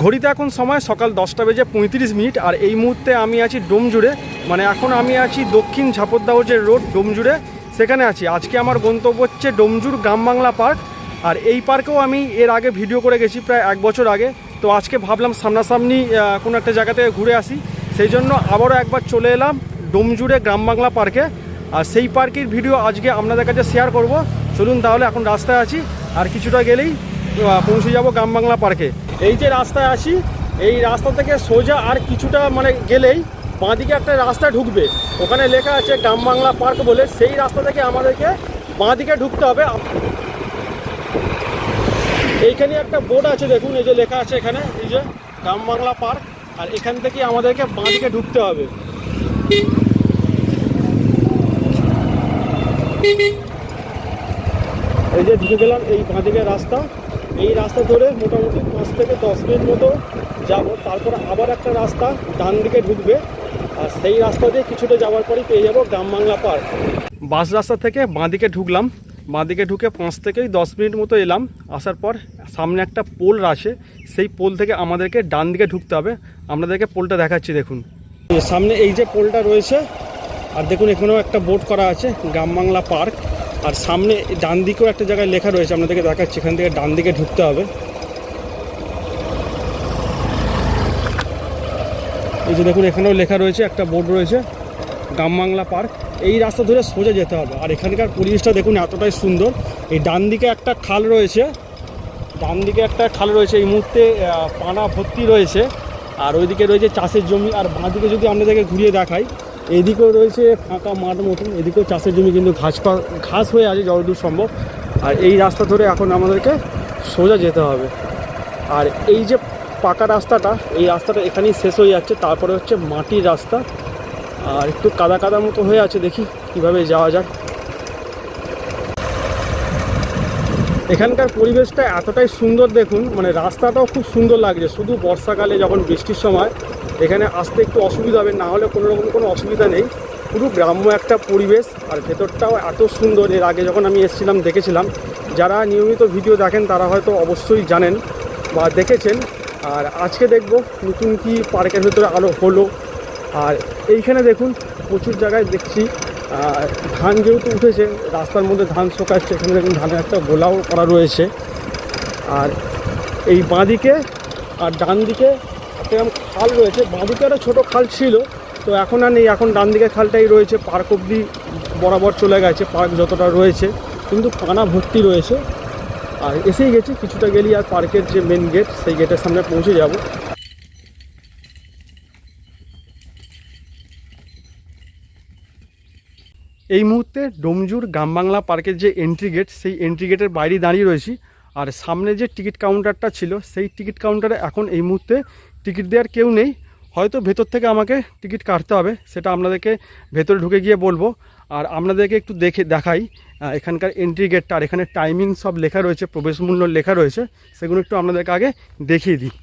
ঘড়িতে এখন সময় সকাল 10:35 আর এই মুহূর্তে আমি আছি ডোমজুড়ে, মানে এখন আমি আছি দক্ষিণ ঝাপরদাহ যে রোড ডোমজুড়ে সেখানে আছি। আজকে আমার গন্তব্য হচ্ছে ডোমজুড় গ্রাম বাংলা পার্ক। আর এই পার্কেও আমি এর আগে ভিডিও করে গেছি প্রায় 1 বছর আগে। তো আজকে ভাবলাম সামনাসামনি কোনো একটা জায়গা থেকে ঘুরে আসি, সেই জন্য আবারও একবার চলে এলাম ডোমজুড়ে গ্রাম বাংলা পার্কে। আর সেই পার্কের ভিডিও আজকে আপনাদের কাছে শেয়ার করব। চলুন তাহলে, এখন রাস্তায় আছি, আর কিছুটা গেলেই পৌঁছে যাব গ্রাম বাংলা পার্কে। এই যে রাস্তায় আছি, এই রাস্তা থেকে সোজা আর কিছুটা গেলেই বাঁদিকে একটা রাস্তা ঢুকবে, ওখানে লেখা আছে গ্রাম বাংলা পার্ক বলে। সেই রাস্তা থেকে আমাদেরকে বাঁদিকে ঢুকতে হবে। এইখানে একটা বোর্ড আছে দেখুন, এই যে লেখা আছে এখানে, এই যে গ্রাম বাংলা পার্ক। আর এখান থেকে আমাদেরকে বাঁদিকে ঢুকতে হবে। এই যে ঢুকে গেলাম এই বাঁদিকে রাস্তা। এই রাস্তা ধরে মোটামুটি 5 থেকে 10 মিনিট মতো যাব, তারপর আবার একটা রাস্তা ডান দিকে ঢুকবে, আর সেই রাস্তা দিয়ে কিছুটা যাওয়ার পরেই পেয়ে যাব গ্রাম বাংলা পার্ক। বাস রাস্তা থেকে বাঁদিকে ঢুকলাম, বাঁদিকে ঢুকে 5 থেকে 10 মিনিট মতো এলাম। আসার পর সামনে একটা পোল আছে, সেই পোল থেকে আমাদেরকে ডান দিকে ঢুকতে হবে। আপনাদেরকে পোলটা দেখাচ্ছি দেখুন, সামনে এই যে পোলটা রয়েছে, আর দেখুন এখানেও একটা বোর্ড করা আছে গ্রাম বাংলা পার্ক। আর সামনে ডান দিকেও একটা জায়গায় লেখা রয়েছে, আপনাদেরকে দেখাচ্ছি। এখান থেকে ডান দিকে ঢুকতে হবে। এই যে দেখুন এখানেও লেখা রয়েছে, একটা বোর্ড রয়েছে গ্রাম বাংলা পার্ক। এই রাস্তা ধরে সোজা যেতে হবে। আর এখানকার পরিবেশটা দেখুন এতটাই সুন্দর। এই ডান দিকে একটা খাল রয়েছে, ডান দিকে একটা খাল রয়েছে, এই মুহূর্তে পানা ভর্তি রয়েছে। আর ওইদিকে রয়েছে চাষের জমি। আর বাঁদিকে যদি আপনাদেরকে ঘুরিয়ে দেখাই, এইদিকেও রয়েছে ফাঁকা মাঠ মতন, এদিকেও চাষের জমি, কিন্তু ঘাস হয়ে আছে যতদূর সম্ভব। আর এই রাস্তা ধরে এখন আমাদেরকে সোজা যেতে হবে। আর এই যে পাকা রাস্তাটা, এই রাস্তাটা এখানেই শেষ হয়ে যাচ্ছে, তারপরে হচ্ছে মাটির রাস্তা। আর একটু কাদা কাদা মতো হয়ে আছে, দেখি কিভাবে যাওয়া যায়। এখানকার পরিবেশটা এতটাই সুন্দর দেখুন, রাস্তাটাও খুব সুন্দর লাগছে। শুধু বর্ষাকালে যখন বৃষ্টির সময় এখানে আসতে একটু অসুবিধা হবে, না হলে কোনো অসুবিধা নেই। পুরো গ্রাম্য একটা পরিবেশ, আর ভেতরটাও এত সুন্দর। এর আগে যখন আমি এসেছিলাম দেখেছিলাম। যারা নিয়মিত ভিডিও দেখেন তারা হয়তো অবশ্যই জানেন বা দেখেছেন। আর আজকে দেখব নতুন কি পার্কের ভেতরে আলো হলো। আর এইখানে দেখুন প্রচুর জায়গায় দেখছি ধান যেহেতু উঠেছে, রাস্তার মধ্যে ধান শোকাচ্ছে। এখানে দেখুন ধানের একটা গোলাও করা রয়েছে। আর এই বাঁদিকে আর ডান দিকে একটা খাল রয়েছে। বাঁদিকে একটা ছোটো খাল ছিল, তো এখন আর নেই, এখন ডান দিকে খালটাই রয়েছে। পার্ক অবধি বরাবর চলে গেছে, পার্ক যতটা রয়েছে, কিন্তু পানা ভর্তি রয়েছে। আর এসেই গেছি, কিছুটা গেলেই আর পার্কের যে মেন গেট, সেই গেটের সামনে পৌঁছে যাব। এই মুহূর্তে ডোমজুড় গ্রাম বাংলা পার্কের যে এন্ট্রি গেট, সেই এন্ট্রি গেটের বাইরে দাঁড়িয়ে রয়েছি। আর সামনে যে টিকিট কাউন্টারটা ছিল, সেই টিকিট কাউন্টারে এখন এই মুহূর্তে টিকিট দেওয়ার কেউ নেই। হয়তো ভেতর থেকে আমাকে টিকিট কাটতে হবে, সেটা আপনাদেরকে ভেতরে ঢুকে গিয়ে বলবো। আর আপনাদেরকে একটু দেখাই এখানকার এন্ট্রি গেটটা। আর এখানে টাইমিং সব লেখা রয়েছে, প্রবেশ মূল্য লেখা রয়েছে, সেগুলো একটু আপনাদেরকে আগে দেখিয়ে দিই।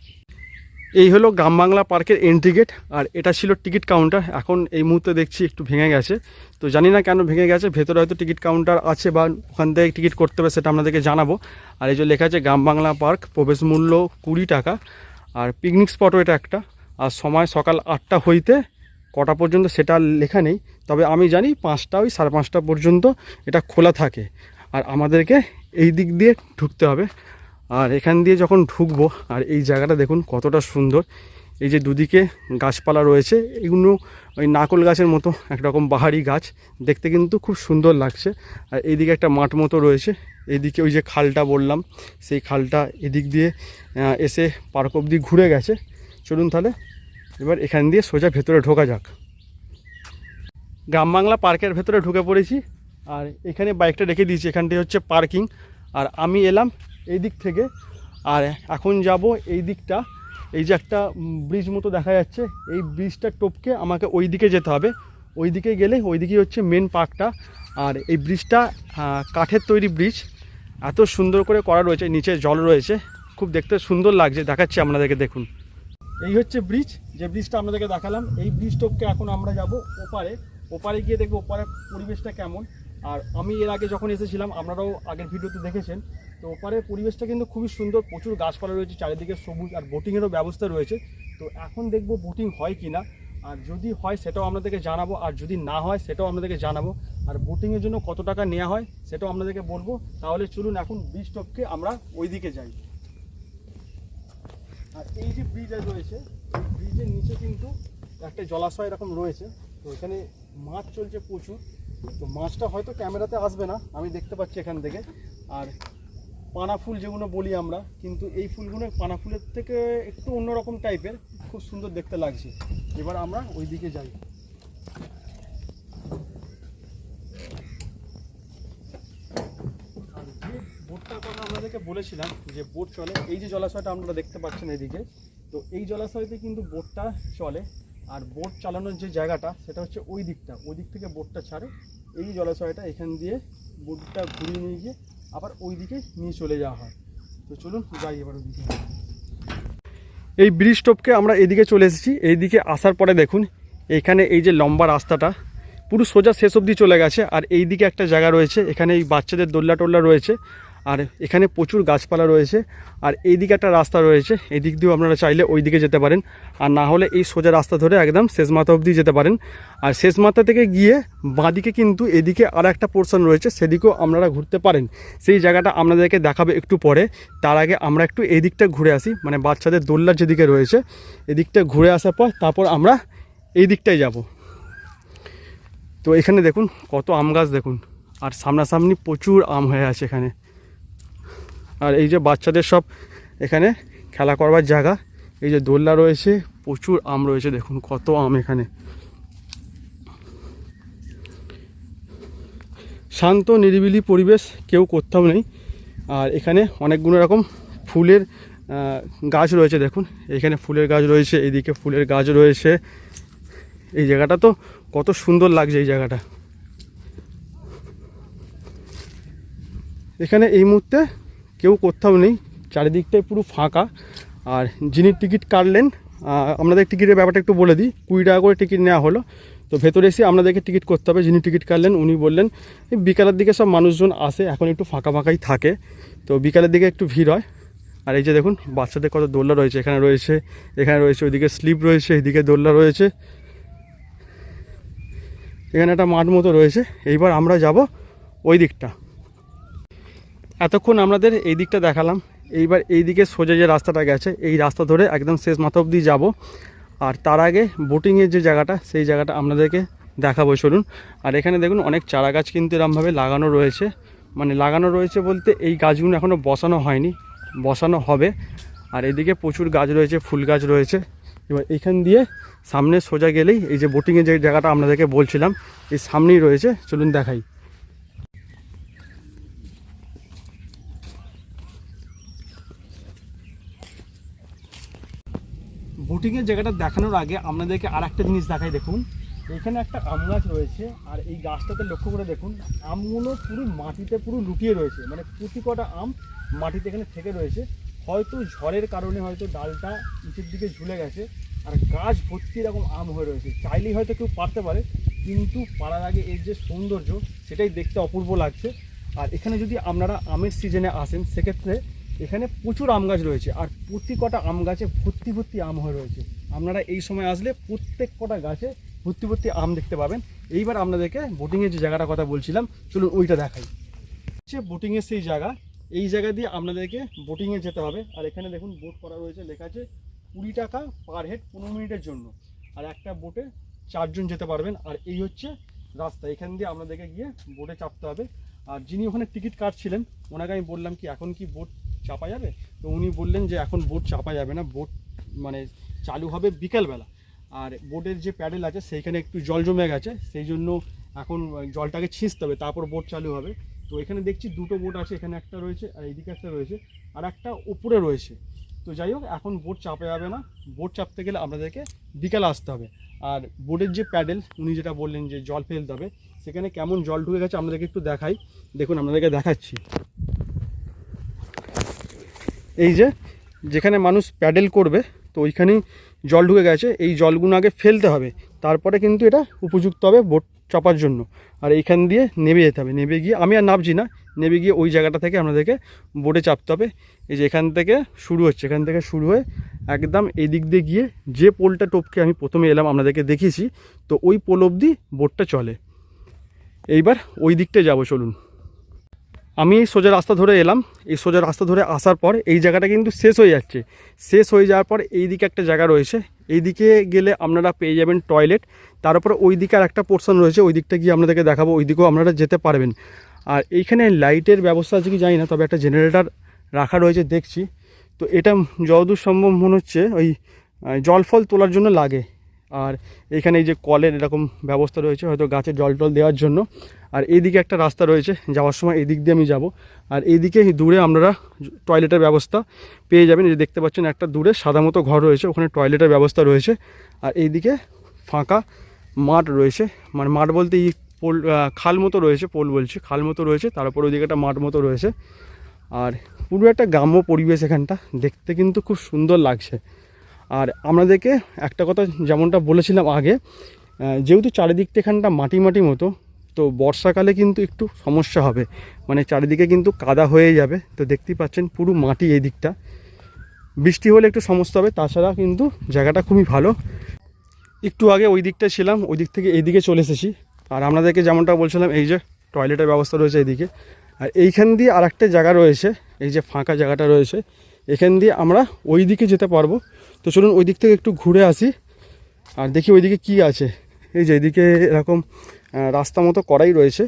এই হলো গ্রাম বাংলা পার্কের এন্ট্রি গেট, আর এটা ছিল টিকিট কাউন্টার। এখন এই মুহূর্তে দেখছি একটু ভেঙে গেছে, তো জানি না কেন ভেঙে গেছে। ভেতরে হয়তো টিকিট কাউন্টার আছে বা ওখান থেকে টিকিট করতে হবে, সেটা আপনাদেরকে জানাবো। আর এই যে লেখা আছে গ্রাম বাংলা পার্ক, প্রবেশ মূল্য 20 টাকা। আর পিকনিক স্পটও এটা একটা। আর সময় সকাল 8টা হইতে কটা পর্যন্ত সেটা লেখা নেই, তবে আমি জানি 5টা, ওই 5:30 পর্যন্ত এটা খোলা থাকে। আর আমাদেরকে এই দিক দিয়ে ঢুকতে হবে। আর এখান দিয়ে যখন ঢুকবো, আর এই জায়গাটা দেখুন কতটা সুন্দর। এই যে দুদিকে গাছপালা রয়েছে, এগুলো ওই নারকেল গাছের মতো একরকম বাহারি গাছ, দেখতে কিন্তু খুব সুন্দর লাগছে। আর এইদিকে একটা মাঠ মতো রয়েছে, এইদিকে ওই যে খালটা বললাম, সেই খালটা এদিক দিয়ে এসে পার্ক অবধি ঘুরে গেছে। চলুন তাহলে এবার এখান দিয়ে সোজা ভেতরে ঢোকা যাক। গ্রাম বাংলা পার্কের ভেতরে ঢুকে পড়েছি। আর এখানে বাইকটা রেখে দিয়েছি, এখানটাই হচ্ছে পার্কিং। আর আমি এলাম এই দিক থেকে, আর এখন যাব এই দিকটা। এই যে একটা ব্রিজ মতো দেখা যাচ্ছে, এই ব্রিজটা টপকে আমাকে ওই দিকে যেতে হবে। ওই দিকে গেলে ওই দিকেই হচ্ছে মেন পার্কটা। আর এই ব্রিজটা কাঠের তৈরি ব্রিজ, এত সুন্দর করে করা রয়েছে, নিচে জল রয়েছে, খুব দেখতে সুন্দর লাগছে। দেখাচ্ছি আপনাদেরকে, দেখুন এই হচ্ছে ব্রিজ, যে ব্রিজটা আপনাদেরকে দেখালাম। এই ব্রিজ টপকে এখন আমরা যাব ওপারে। ওপারে গিয়ে দেখবো ওপারের পরিবেশটা কেমন। আর আমি এর আগে যখন এসেছিলাম, আপনারাও আগের ভিডিওতে দেখেছেন, তো ওপারের পরিবেশটা কিন্তু খুবই সুন্দর, প্রচুর গাছপালা রয়েছে চারিদিকে সবুজ, আর বোটিংয়েরও ব্যবস্থা রয়েছে। তো এখন দেখবো বোটিং হয় কি না, আর যদি হয় সেটাও আপনাদেরকে জানাবো, আর যদি না হয় সেটাও আপনাদেরকে জানাবো। আর বোটিংয়ের জন্য কত টাকা নেওয়া হয় সেটাও আপনাদেরকে বলবো। তাহলে চলুন এখন ব্রিজ টপকে আমরা ওইদিকে যাই। আর এই যে ব্রিজ রয়েছে, এই ব্রিজের নিচে কিন্তু একটা জলাশয় এরকম রয়েছে। তো এখানে মাছ চলছে প্রচুর। তো মাছটা হয়তো ক্যামেরাতে আসবে না, আমি দেখতে পাচ্ছি এখান থেকে। আর পানা ফুল যেগুলো বলি আমরা, কিন্তু এই ফুলগুলো পানা ফুলের থেকে একটু অন্যরকম টাইপের, খুব সুন্দর দেখতে লাগছে। এবার আমরা ওই দিকে যাই। আর যে বোটটার কথা আপনাদেরকে বলেছিলাম যে বোট চলে, এই যে জলাশয়টা আপনারা দেখতে পাচ্ছেন এদিকে, তো এই জলাশয়তে কিন্তু বোটটা চলে। আর বোট চালানোর যে জায়গাটা সেটা হচ্ছে ওই দিকটা, ওই দিক থেকে বোটটা ছাড়ে এই জলাশয়টা, এখান দিয়ে বোটটা ঘুরিয়ে নিয়ে গিয়ে আবার ওই দিকে নিয়ে চলে যাওয়া হয়। তো চলুন যাই এবার ওইদিকে। এই ব্রিজ টপকে আমরা এদিকে চলে এসেছি। এইদিকে আসার পরে দেখুন এইখানে এই যে লম্বা রাস্তাটা পুরো সোজা শেষ অবধি চলে গেছে। আর এই দিকে একটা জায়গা রয়েছে, এখানে এই বাচ্চাদের দোল্লা টোল্লা রয়েছে, আর এখানে প্রচুর গাছপালা রয়েছে। আর এই দিকে একটা রাস্তা রয়েছে, এই দিক দিয়েও আপনারা চাইলে ওই দিকে যেতে পারেন, আর না হলে এই সোজা রাস্তা ধরে একদম শেষ মাথা অবধি যেতে পারেন। আর শেষ মাথা থেকে গিয়ে বাঁদিকে কিন্তু এদিকে আর একটা পোর্শন রয়েছে, সেদিকেও আপনারা ঘুরতে পারেন। সেই জায়গাটা আপনাদেরকে দেখাবে একটু পরে। তার আগে আমরা একটু এই দিকটা ঘুরে আসি, মানে বাচ্চাদের দোল্লার যেদিকে রয়েছে এদিকটা ঘুরে আসার পর তারপর আমরা এই দিকটায় যাব। তো এখানে দেখুন কত আম গাছ দেখুন, আর সামনাসামনি প্রচুর আম হয়ে আছে এখানে। আর এই যে বাচ্চাদের সব এখানে খেলা করবার জায়গা, এই যে দোলনা রয়েছে, প্রচুর আম রয়েছে, দেখুন কত আম এখানে। শান্ত নিরিবিলি পরিবেশ, কেউ কোথাও নেই। আর এখানে অনেকগুলো রকম ফুলের গাছ রয়েছে, দেখুন এখানে ফুলের গাছ রয়েছে, এইদিকে ফুলের গাছ রয়েছে। এই জায়গাটা তো কত সুন্দর লাগছে এই জায়গাটা। এখানে এই মুহূর্তে কেউ কোথাও নেই, চারিদিকটাই পুরো ফাঁকা। আর যিনি টিকিট কাটলেন, আপনাদের টিকিটের ব্যাপারটা একটু বলে দিই। 20 টাকা করে টিকিট নেওয়া হলো। তো ভেতরে এসে আপনাদেরকে টিকিট করতে হবে। যিনি টিকিট কাটলেন উনি বললেন বিকালের দিকে সব মানুষজন আসে, এখন একটু ফাঁকা ফাঁকাই থাকে, তো বিকালের দিকে একটু ভিড় হয়। আর এই যে দেখুন বাচ্চাদের কত দোলনা রয়েছে, এখানে রয়েছে, এখানে রয়েছে, ওইদিকে স্লিপ রয়েছে, এইদিকে দোলনা রয়েছে, এখানে একটা মাঠ মতো রয়েছে। এইবার আমরা যাব ওই দিকটা। এতক্ষণ আমাদের এই দিকটা দেখালাম, এইবার এই দিকে সোজা যে রাস্তাটা গেছে এই রাস্তা ধরে একদম শেষ মাথা অবধি যাব। আর তার আগে বোটিংয়ের যে জায়গাটা সেই জায়গাটা আপনাদেরকে দেখাবো, চলুন। আর এখানে দেখুন অনেক চারা গাছ কিন্তু এরমভাবে লাগানো রয়েছে, মানে লাগানো রয়েছে বলতে এই গাছগুলো এখনও বসানো হয়নি, বসানো হবে। আর এদিকে প্রচুর গাছ রয়েছে, ফুল গাছ রয়েছে। এবার এইখান দিয়ে সামনে সোজা গেলেই এই যে বোটিংয়ের যে জায়গাটা আপনাদেরকে বলছিলাম এই সামনেই রয়েছে, চলুন দেখাই। বোটিংয়ের জায়গাটা দেখানোর আগে আপনাদেরকে আর একটা জিনিস দেখাই। দেখুন এখানে একটা আম গাছ রয়েছে, আর এই গাছটাতে লক্ষ্য করে দেখুন আমগুলো পুরো মাটিতে পুরো লুটিয়ে রয়েছে, মানে প্রতি কটা আম মাটিতে এখানে থেকে রয়েছে। হয়তো ঝড়ের কারণে হয়তো ডালটা নিচের দিকে ঝুলে গেছে, আর গাছ ভর্তি এরকম আম হয়ে রয়েছে। চাইলেই হয়তো কেউ পারতে পারে, কিন্তু পারার আগে এর যে সৌন্দর্য সেটাই দেখতে অপূর্ব লাগছে। আর এখানে যদি আপনারা আমের সিজনে আসেন সেক্ষেত্রে এখানে প্রচুর আম গাছ রয়েছে, আর প্রতি কটা আম গাছে ভর্তি ভর্তি আম হয়ে রয়েছে। আপনারা এই সময় আসলে প্রত্যেক কটা গাছে ভর্তি ভর্তি আম দেখতে পাবেন। এইবার আপনাদেরকে বোটিংয়ের যে জায়গাটার কথা বলছিলাম চলুন ওইটা দেখাই। হচ্ছে বোটিংয়ের সেই জায়গা, এই জায়গা দিয়ে আপনাদেরকে বোটিংয়ে যেতে হবে। আর এখানে দেখুন বোট করা রয়েছে, লেখা আছে 20 টাকা পার হেড 15 মিনিটের জন্য, আর একটা বোটে 4 জন যেতে পারবেন। আর এই হচ্ছে রাস্তা, এখান দিয়ে আপনাদেরকে গিয়ে বোটে চাপতে হবে। আর যিনি ওখানে টিকিট কাটছিলেন ওনাকে আমি বললাম কি এখন কি বোট চাপা যাবে, তো উনি বললেন যে এখন বোট চাপা যাবে না, বোট মানে চালু হবে বিকেলবেলা। আর বোটের যে প্যাডেল আছে সেইখানে একটু জল জমে গেছে, সেই জন্য এখন জলটাকে ছিঁচতে হবে, তারপর বোট চালু হবে। তো এখানে দেখছি দুটো বোট আছে, এখানে একটা রয়েছে আর এইদিকে একটা রয়েছে, আর একটা উপরে রয়েছে। তো যাই হোক এখন বোট চাপা যাবে না, বোট চাপতে গেলে আপনাদেরকে বিকালে আসতে হবে। আর বোটের যে প্যাডেল উনি যেটা বললেন যে জল ফেলতে হবে, সেখানে কেমন জল ঢুকে গেছে আপনাদেরকে একটু দেখাই। দেখুন আপনাদেরকে দেখাচ্ছি, এই যে যেখানে মানুষ প্যাডেল করবে তো ওইখানেই জল ঢুকে গেছে। এই জলগুলো আগে ফেলতে হবে, তারপরে কিন্তু এটা উপযুক্ত হবে বোট চপার জন্য। আর এইখান দিয়ে নেমে যেতে হবে, নেমে গিয়ে আমি আর নামছি না, নেমে গিয়ে ওই জায়গাটা থেকে আপনাদেরকে বোটে চাপতে হবে। এই যে এখান থেকে শুরু হচ্ছে, এখান থেকে শুরু হয়ে একদম এই দিক দিয়ে গিয়ে যে পোলটা টপকে আমি প্রথমে এলাম আপনাদেরকে দেখিয়েছি, তো ওই পোল অবধি বোটটা চলে। এইবার ওই দিকটা যাবো, চলুন। আমি এই সোজা রাস্তা ধরে এলাম, এই সোজা রাস্তা ধরে আসার পর এই জায়গাটা কিন্তু শেষ হয়ে যাচ্ছে। শেষ হয়ে যাওয়ার পর এই দিকে একটা জায়গা রয়েছে, এই দিকে গেলে আপনারা পেয়ে যাবেন টয়লেট। তার উপরে ওই দিকে আর একটা পোর্শন রয়েছে, ওই দিকটা গিয়ে আপনাদেরকে দেখাবো, ওই দিকেও আপনারা যেতে পারবেন। আর এইখানে লাইটের ব্যবস্থা আছে কি জানি না, তবে একটা জেনারেটর রাখা রয়েছে দেখছি। তো এটা যতদূর সম্ভব মনে হচ্ছে ওই জল ফল তোলার জন্য লাগে। আর এইখানে এই যে কলের এরকম ব্যবস্থা রয়েছে, হয়তো গাছে জল টল দেওয়ার জন্য। আর এইদিকে একটা রাস্তা রয়েছে, যাওয়ার সময় এই দিক দিয়ে আমি যাব। আর এইদিকে দূরে আপনারা টয়লেটের ব্যবস্থা পেয়ে যাবেন। এই যে দেখতে পাচ্ছেন একটা দূরে সাদা মতো ঘর রয়েছে, ওখানে টয়লেটের ব্যবস্থা রয়েছে। আর এইদিকে ফাঁকা মাঠ রয়েছে, মানে মাঠ বলতে এই পোল খাল মতো রয়েছে, পোল বলছি খাল মতো রয়েছে, তারপর ওইদিকে একটা মাঠ মতো রয়েছে। আর পুরো একটা গ্রাম্য পরিবেশ, এখানটা দেখতে কিন্তু খুব সুন্দর লাগছে। আর আপনাদেরকে একটা কথা যেমনটা বলেছিলাম আগে, যেহেতু চারিদিকটা এখানটা মাটি মাটি মতো, তো বর্ষাকালে কিন্তু একটু সমস্যা হবে, মানে চারিদিকে কিন্তু কাদা হয়ে যাবে। তো দেখতেই পাচ্ছেন পুরো মাটি এই দিকটা, বৃষ্টি হলে একটু সমস্যা হবে, তাছাড়া কিন্তু জায়গাটা খুবই ভালো। একটু আগে ওই দিকটা ছিলাম, ওই দিক থেকে এইদিকে চলে এসেছি। আর আপনাদেরকে যেমনটা বলছিলাম, এই যে টয়লেটের ব্যবস্থা রয়েছে এইদিকে। আর এইখান দিয়ে আর একটা জায়গা রয়েছে, এই যে ফাঁকা জায়গাটা রয়েছে, এখান দিয়ে আমরা ওই দিকে যেতে পারবো। তো চলুন ওই দিক থেকে একটু ঘুরে আসি আর দেখি ওইদিকে কি আছে। এই যে এইদিকে এরকম রাস্তা মতো করাই রয়েছে।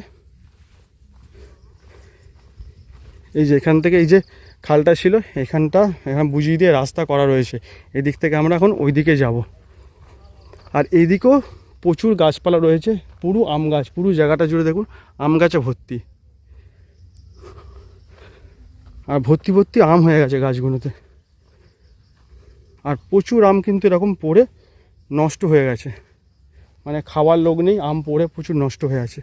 এই যে এখান থেকে এই যে খালটা ছিল, এখানটা এখানে বুঝিয়ে দিয়ে রাস্তা করা রয়েছে। এদিক থেকে আমরা এখন ওই দিকে যাব। আর এইদিকেও প্রচুর গাছপালা রয়েছে, পুরো আম গাছ, পুরো জায়গাটা জুড়ে দেখুন আম গাছে ভর্তি। আর ভর্তি ভর্তি আম হয়ে গেছে গাছগুলোতে। আর প্রচুর আম কিন্তু এরকম পড়ে নষ্ট হয়ে গেছে, মানে খাওয়ার লোক নেই, আম পড়ে প্রচুর নষ্ট হয়ে আছে।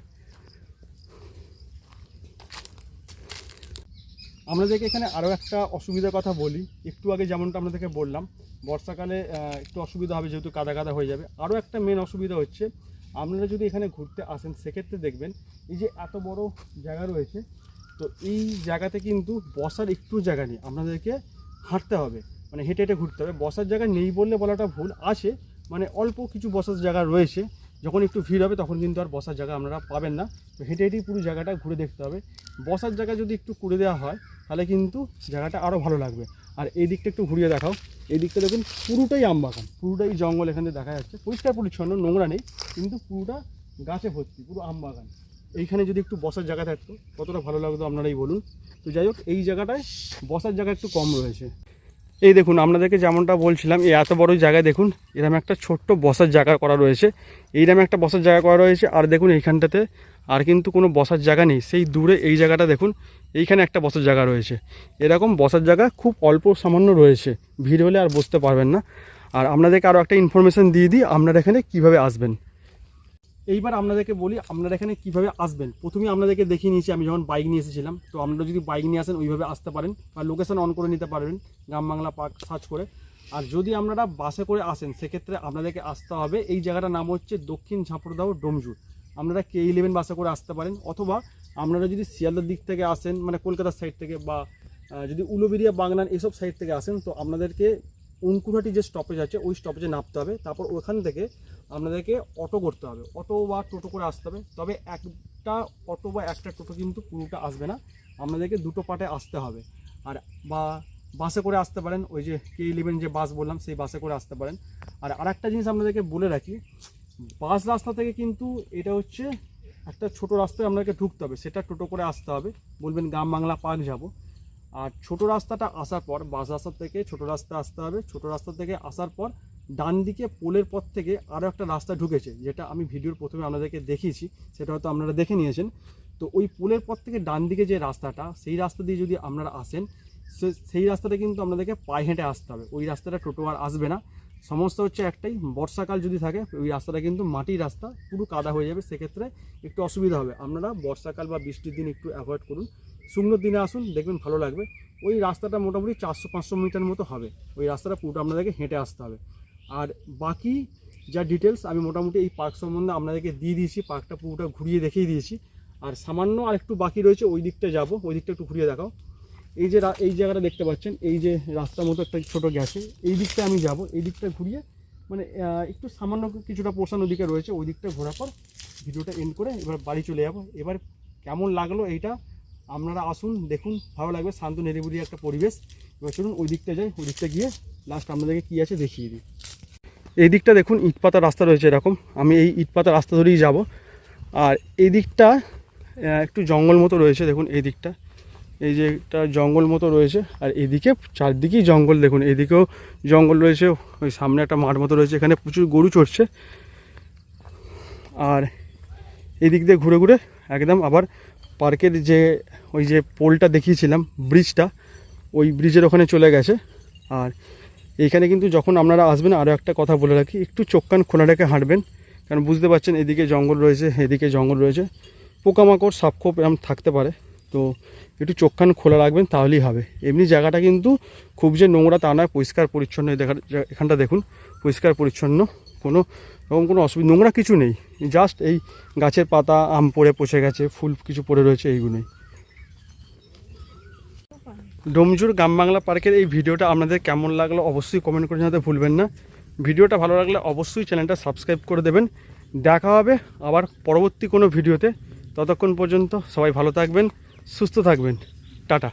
আপনাদেরকে এখানে আরও একটা অসুবিধার কথা বলি। একটু আগে যেমনটা আপনাদেরকে বললাম, বর্ষাকালে একটু অসুবিধা হবে, যেহেতু কাদা কাদা হয়ে যাবে। আরও একটা মেন অসুবিধা হচ্ছে, আপনারা যদি এখানে ঘুরতে আসেন সেক্ষেত্রে দেখবেন এই যে এত বড় জায়গা রয়েছে, তো এই জায়গাতে কিন্তু বসার একটু জায়গা নেই, আপনাদেরকে হাঁটতে হবে, মানে হেঁটে হেঁটে ঘুরতে হবে। বসার জায়গা নেই বললে বলাটা ভুল, আছে, মানে অল্প কিছু বসার জায়গা রয়েছে। যখন একটু ভিড় হবে তখন কিন্তু আর বসার জায়গা আপনারা পাবেন না। তো হেঁটে হেঁটেই পুরো জায়গাটা ঘুরে দেখতে হবে। বসার জায়গা যদি একটু করে দেওয়া হয় তাহলে কিন্তু জায়গাটা আরও ভালো লাগবে। আর এই দিকটা একটু ঘুরিয়ে দেখাও, এই দিকটা দেখুন পুরোটাই আম বাগান, পুরোটাই জঙ্গল এখানে দেখা যাচ্ছে, পরিষ্কার পরিচ্ছন্ন, নোংরা নেই, কিন্তু পুরোটা গাছে ভর্তি, পুরো আম বাগান। এইখানে যদি একটু বসার জায়গা থাকতো কতটা ভালো লাগতো আপনারাই বলুন। তো যাই হোক, এই জায়গাটায় বসার জায়গা একটু কম রয়েছে। এই দেখুন আপনাদেরকে যেমনটা বলছিলাম, এই এত বড় জায়গায় দেখুন এরকম একটা ছোট্ট বসার জায়গা করা রয়েছে, এইরকম একটা বসার জায়গা করা রয়েছে। আর দেখুন এইখানটাতে আর কিন্তু কোনো বসার জায়গা নেই, সেই দূরে এই জায়গাটা দেখুন, এইখানে একটা বসার জায়গা রয়েছে। এরকম বসার জায়গা খুব অল্প সামান্য রয়েছে, ভিড় হলে আর বসতে পারবেন না। আর আপনাদেরকে আরও একটা ইনফরমেশান দিয়ে দিই, আপনারা এখানে কীভাবে আসবেন। এইবার আপনাদেরকে বলি আপনারা এখানে কীভাবে আসবেন। প্রথমেই আপনাদেরকে দেখিয়ে নিয়েছি আমি যখন বাইক নিয়ে এসেছিলাম, তো আপনারা যদি বাইক নিয়ে আসেন ওইভাবে আসতে পারেন, বা লোকেশান অন করে নিতে পারবেন গ্রাম বাংলা পার্ক সার্চ করে। আর যদি আপনারা বাসে করে আসেন সেক্ষেত্রে আপনাদেরকে আসতে হবে, এই জায়গাটার নাম হচ্ছে দক্ষিণ ঝাঁপড়দাও ডোমজুর। আপনারা K11 বাসে করে আসতে পারেন, অথবা আপনারা যদি শিয়ালদার দিক থেকে আসেন, মানে কলকাতার সাইড থেকে, বা যদি উলুবেড়িয়া বাগনান এসব সাইড থেকে আসেন, তো আপনাদেরকে অঙ্কুরহাটি যে স্টপেজ আছে ওই স্টপেজে নামতে হবে। তারপর ওখান থেকে আপনাদেরকে অটো করতে হবে, অটো বা টোটো করে আসতে হবে। তবে একটা অটো বা একটা টোটো কিন্তু পুরোটা আসবে না, আপনাদেরকে দুটো পার্টে আসতে হবে। আর বা বাসে করে আসতে পারেন, ওই যে K11 যে বাস বললাম সেই বাসে করে আসতে পারেন। আর আরেকটা জিনিস আপনাদেরকে বলে রাখি, বাস রাস্তা থেকে কিন্তু এটা হচ্ছে একটা ছোট রাস্তায় আপনাকে ঢুকতে হবে, সেটা টোটো করে আসতে হবে, বলবেন গ্রাম বাংলা পার্ক যাব। আর ছোট রাস্তাটা আসার পর বাস রাস্তা থেকে ছোট রাস্তা আসতে হবে, ছোট রাস্তা থেকে আসার পর ডান দিকে পোলের পর থেকে আরও একটা রাস্তা ঢুকেছে, যেটা আমি ভিডিওর প্রথমে আপনাদেরকে দেখিয়েছি, সেটা হয়তো আপনারা দেখে নিয়েছেন। তো ওই পোলের পর থেকে ডান দিকে যে রাস্তাটা, সেই রাস্তা দিয়ে যদি আপনারা আসেন, সেই রাস্তাটা কিন্তু আপনাদেরকে পায়ে হেঁটে আসতে হবে, ওই রাস্তাটা টোটো আর আসবে না। সমস্যা হচ্ছে একটাই, বর্ষাকাল যদি থাকে ওই রাস্তাটা কিন্তু মাটির রাস্তা, পুরো কাদা হয়ে যাবে, সেক্ষেত্রে একটু অসুবিধা হবে। আপনারা বর্ষাকাল বা বৃষ্টির দিন একটু অ্যাভয়েড করুন, শুকনোর দিনে আসুন, দেখবেন ভালো লাগবে। ওই রাস্তাটা মোটামুটি 400-500 মিটার মতো হবে, ওই রাস্তাটা পুরোটা আপনাদেরকে হেঁটে আসতে হবে। আর বাকি যা ডিটেলস আমি মোটামুটি এই পার্ক সম্বন্ধে আপনাদেরকে দিয়ে দিয়েছি। পার্কটা পুরোটা ঘুরিয়ে দেখিয়ে দিয়েছি। আর সামান্য আর একটু বাকি রয়েছে, ওই দিকটা যাব, ওই দিকটা একটু ঘুরিয়ে দেখাও। এই যে এই জায়গাটা দেখতে পাচ্ছেন, এই যে রাস্তার মতো একটা ছোটো গেছে, এই দিকটা আমি যাব, এই দিকটা ঘুরিয়ে মানে একটু সামান্য কিছুটা পোর্শন ওদিকে রয়েছে, ওই দিকটা ঘোরার পর ভিডিওটা এন্ড করে এবার বাড়ি চলে যাব। এবার কেমন লাগলো এইটা আপনারা আসুন দেখুন, ভালো লাগবে, শান্ত নিরিবিলি একটা পরিবেশ। এবার চলুন ওই দিকটা যাই, ওই দিকটা গিয়ে লাস্ট আপনাদেরকে কী আছে দেখিয়ে দিই। এই দিকটা দেখুন ইটপাতা রাস্তা রয়েছে এরকম, আমি এই ইটপাতা রাস্তা ধরেই যাব। আর এই দিকটা একটু জঙ্গল মতো রয়েছে, দেখুন এই দিকটা, এই যে একটা জঙ্গল মতো রয়েছে। আর এদিকে চারদিকেই জঙ্গল, দেখুন এদিকেও জঙ্গল রয়েছে, ওই সামনে একটা মাঠ মতো রয়েছে, এখানে প্রচুর গরু চড়ছে। আর এদিক দিয়ে ঘুরে ঘুরে একদম আবার পার্কের যে ওই যে পোলটা দেখিয়েছিলাম, ব্রিজটা, ওই ব্রিজের ওখানে চলে গেছে। আর এইখানে কিন্তু যখন আপনারা আসবেন, আরও একটা কথা বলে রাখি, একটু চোখ কান খোলা রেখে হাঁটবেন, কারণ বুঝতে পারছেন এদিকে জঙ্গল রয়েছে, এদিকে জঙ্গল রয়েছে, পোকামাকড় সাপখোপ এরকম থাকতে পারে, তো একটু চোখ কান খোলা রাখবেন, তাহলেই হবে। এমনি জায়গাটা কিন্তু খুব যে নোংরা তা নয়, পরিষ্কার পরিচ্ছন্ন। এখানটা দেখুন পরিষ্কার পরিচ্ছন্ন, কোনো রকম কোনো অসুবিধা, নোংরা কিছু নেই, জাস্ট এই গাছের পাতা আম পড়ে পচে গেছে, ফুল কিছু পড়ে রয়েছে, এইগুলোই। ডোমজুর গ্রাম বাংলা পার্কের এই ভিডিওটা আপনাদের কেমন লাগলো অবশ্যই কমেন্ট করে জানাতে ভুলবেন না। ভিডিওটা ভালো লাগলে অবশ্যই চ্যানেলটা সাবস্ক্রাইব করে দেবেন। দেখা হবে আবার পরবর্তী কোনো ভিডিওতে, ততক্ষণ পর্যন্ত সবাই ভালো থাকবেন, সুস্থ থাকবেন, টাটা।